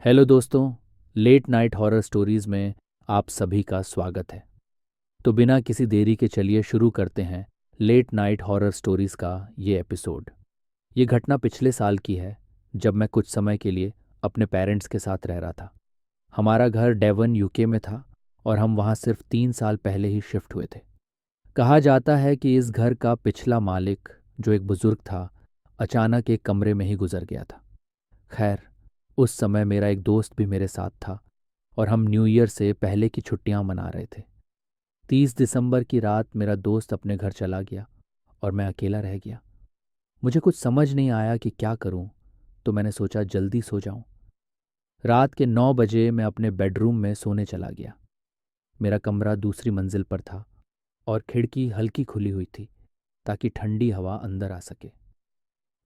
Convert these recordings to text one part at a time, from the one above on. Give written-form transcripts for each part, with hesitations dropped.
Hello दोस्तों। Late night horror stories में आप सभी का स्वागत है। तो बिना किसी देरी के चलिए शुरू करते हैं लेट नाइट हॉरर स्टोरीज का ये एपिसोड। ये घटना पिछले साल की है, जब मैं कुछ समय के लिए अपने पेरेंट्स के साथ रह रहा था। हमारा घर डेवन यूके में था और हम वहाँ सिर्फ 3 साल पहले ही शिफ्ट हुए थे। कहा जाता है कि इस घर का पिछला मालिक, जो एक बुजुर्ग था, अचानक एक कमरे में ही गुजर गया था। खैर, उस समय मेरा एक दोस्त भी मेरे साथ था और हम न्यू ईयर से पहले की छुट्टियां मना रहे थे। 30 दिसंबर की रात मेरा दोस्त अपने घर चला गया और मैं अकेला रह गया। मुझे कुछ समझ नहीं आया कि क्या करूं, तो मैंने सोचा जल्दी सो जाऊं। रात के 9 बजे मैं अपने बेडरूम में सोने चला गया। मेरा कमरा दूसरी मंजिल पर था और खिड़की हल्की खुली हुई थी ताकि ठंडी हवा अंदर आ सके।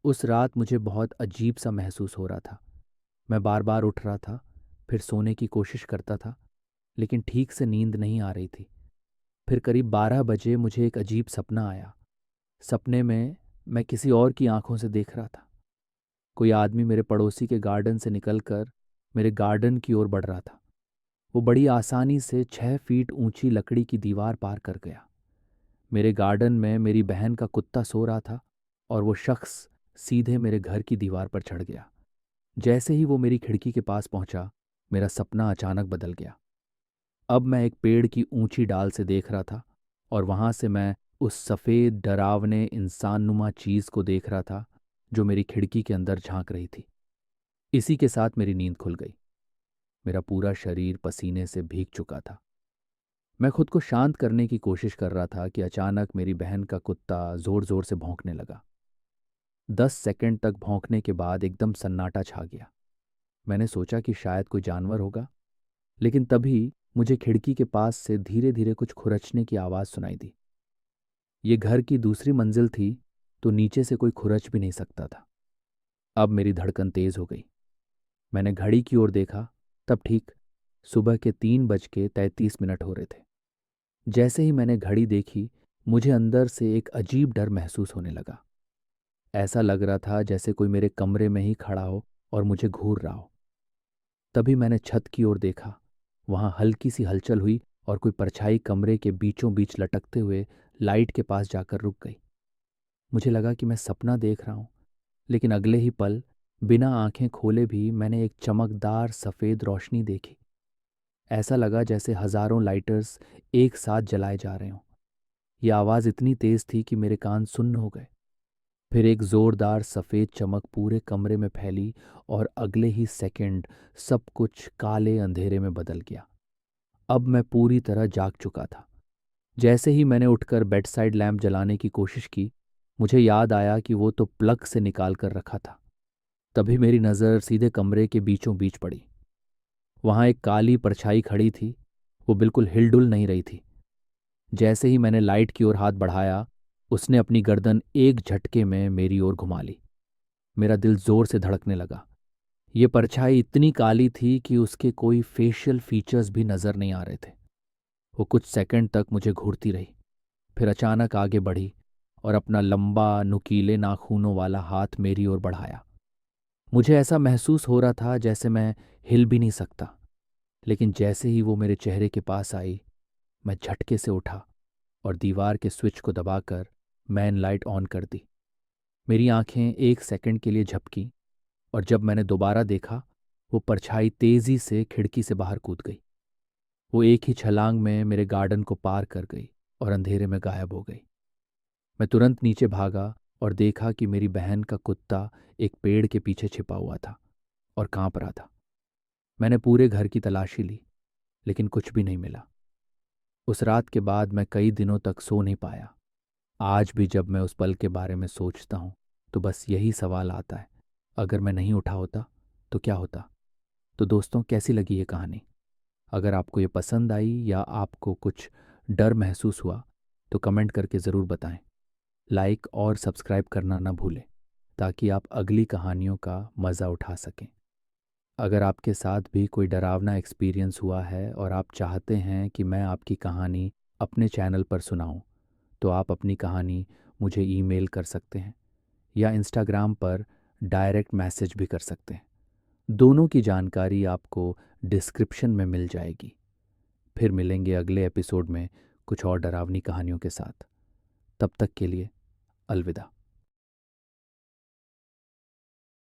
उस रात मुझे बहुत अजीब सा महसूस हो रहा था। मैं बार बार उठ रहा था, फिर सोने की कोशिश करता था, लेकिन ठीक से नींद नहीं आ रही थी। फिर करीब 12 बजे मुझे एक अजीब सपना आया। सपने में मैं किसी और की आंखों से देख रहा था। कोई आदमी मेरे पड़ोसी के गार्डन से निकलकर मेरे गार्डन की ओर बढ़ रहा था। वो बड़ी आसानी से 6 फीट ऊंची लकड़ी की दीवार पार कर गया। मेरे गार्डन में मेरी बहन का कुत्ता सो रहा था और वो शख्स सीधे मेरे घर की दीवार पर चढ़ गया। जैसे ही वो मेरी खिड़की के पास पहुंचा, मेरा सपना अचानक बदल गया। अब मैं एक पेड़ की ऊंची डाल से देख रहा था और वहां से मैं उस सफेद डरावने इंसाननुमा चीज को देख रहा था जो मेरी खिड़की के अंदर झांक रही थी। इसी के साथ मेरी नींद खुल गई। मेरा पूरा शरीर पसीने से भीग चुका था। मैं खुद को शांत करने की कोशिश कर रहा था कि अचानक मेरी बहन का कुत्ता जोर जोर से भौंकने लगा। 10 सेकंड तक भौंकने के बाद एकदम सन्नाटा छा गया। मैंने सोचा कि शायद कोई जानवर होगा, लेकिन तभी मुझे खिड़की के पास से धीरे धीरे कुछ खुरचने की आवाज़ सुनाई दी। ये घर की दूसरी मंजिल थी, तो नीचे से कोई खुरच भी नहीं सकता था। अब मेरी धड़कन तेज हो गई। मैंने घड़ी की ओर देखा, तब ठीक सुबह के 3:33 हो रहे थे। जैसे ही मैंने घड़ी देखी, मुझे अंदर से एक अजीब डर महसूस होने लगा। ऐसा लग रहा था जैसे कोई मेरे कमरे में ही खड़ा हो और मुझे घूर रहा हो। तभी मैंने छत की ओर देखा। वहां हल्की सी हलचल हुई और कोई परछाई कमरे के बीचों बीच लटकते हुए लाइट के पास जाकर रुक गई। मुझे लगा कि मैं सपना देख रहा हूं, लेकिन अगले ही पल बिना आंखें खोले भी मैंने एक चमकदार सफेद रोशनी देखी। ऐसा लगा जैसे हजारों लाइटर्स एक साथ जलाए जा रहे हों। यह आवाज इतनी तेज थी कि मेरे कान सुन्न हो गए। फिर एक जोरदार सफेद चमक पूरे कमरे में फैली और अगले ही सेकंड सब कुछ काले अंधेरे में बदल गया। अब मैं पूरी तरह जाग चुका था। जैसे ही मैंने उठकर बेड साइड लैंप जलाने की कोशिश की, मुझे याद आया कि वो तो प्लग से निकाल कर रखा था। तभी मेरी नज़र सीधे कमरे के बीचों बीच पड़ी। वहां एक काली परछाई खड़ी थी। वो बिल्कुल हिलडुल नहीं रही थी। जैसे ही मैंने लाइट की ओर हाथ बढ़ाया, उसने अपनी गर्दन एक झटके में मेरी ओर घुमा ली। मेरा दिल जोर से धड़कने लगा। ये परछाई इतनी काली थी कि उसके कोई फेशियल फीचर्स भी नजर नहीं आ रहे थे। वो कुछ सेकंड तक मुझे घूरती रही, फिर अचानक आगे बढ़ी और अपना लंबा नुकीले नाखूनों वाला हाथ मेरी ओर बढ़ाया। मुझे ऐसा महसूस हो रहा था जैसे मैं हिल भी नहीं सकता। लेकिन जैसे ही वो मेरे चेहरे के पास आई, मैं झटके से उठा और दीवार के स्विच को दबाकर मैन लाइट ऑन कर दी। मेरी आंखें एक सेकंड के लिए झपकी और जब मैंने दोबारा देखा, वो परछाई तेजी से खिड़की से बाहर कूद गई। वो एक ही छलांग में मेरे गार्डन को पार कर गई और अंधेरे में गायब हो गई। मैं तुरंत नीचे भागा और देखा कि मेरी बहन का कुत्ता एक पेड़ के पीछे छिपा हुआ था और कांप रहा था। मैंने पूरे घर की तलाशी ली, लेकिन कुछ भी नहीं मिला। उस रात के बाद मैं कई दिनों तक सो नहीं पाया। आज भी जब मैं उस पल के बारे में सोचता हूँ, तो बस यही सवाल आता है, अगर मैं नहीं उठा होता तो क्या होता। तो दोस्तों, कैसी लगी ये कहानी? अगर आपको ये पसंद आई या आपको कुछ डर महसूस हुआ, तो कमेंट करके ज़रूर बताएं। लाइक और सब्सक्राइब करना ना भूलें, ताकि आप अगली कहानियों का मज़ा उठा सकें। अगर आपके साथ भी कोई डरावना एक्सपीरियंस हुआ है और आप चाहते हैं कि मैं आपकी कहानी अपने चैनल पर सुनाऊं, तो आप अपनी कहानी मुझे ईमेल कर सकते हैं या इंस्टाग्राम पर डायरेक्ट मैसेज भी कर सकते हैं। दोनों की जानकारी आपको डिस्क्रिप्शन में मिल जाएगी। फिर मिलेंगे अगले एपिसोड में कुछ और डरावनी कहानियों के साथ। तब तक के लिए अलविदा।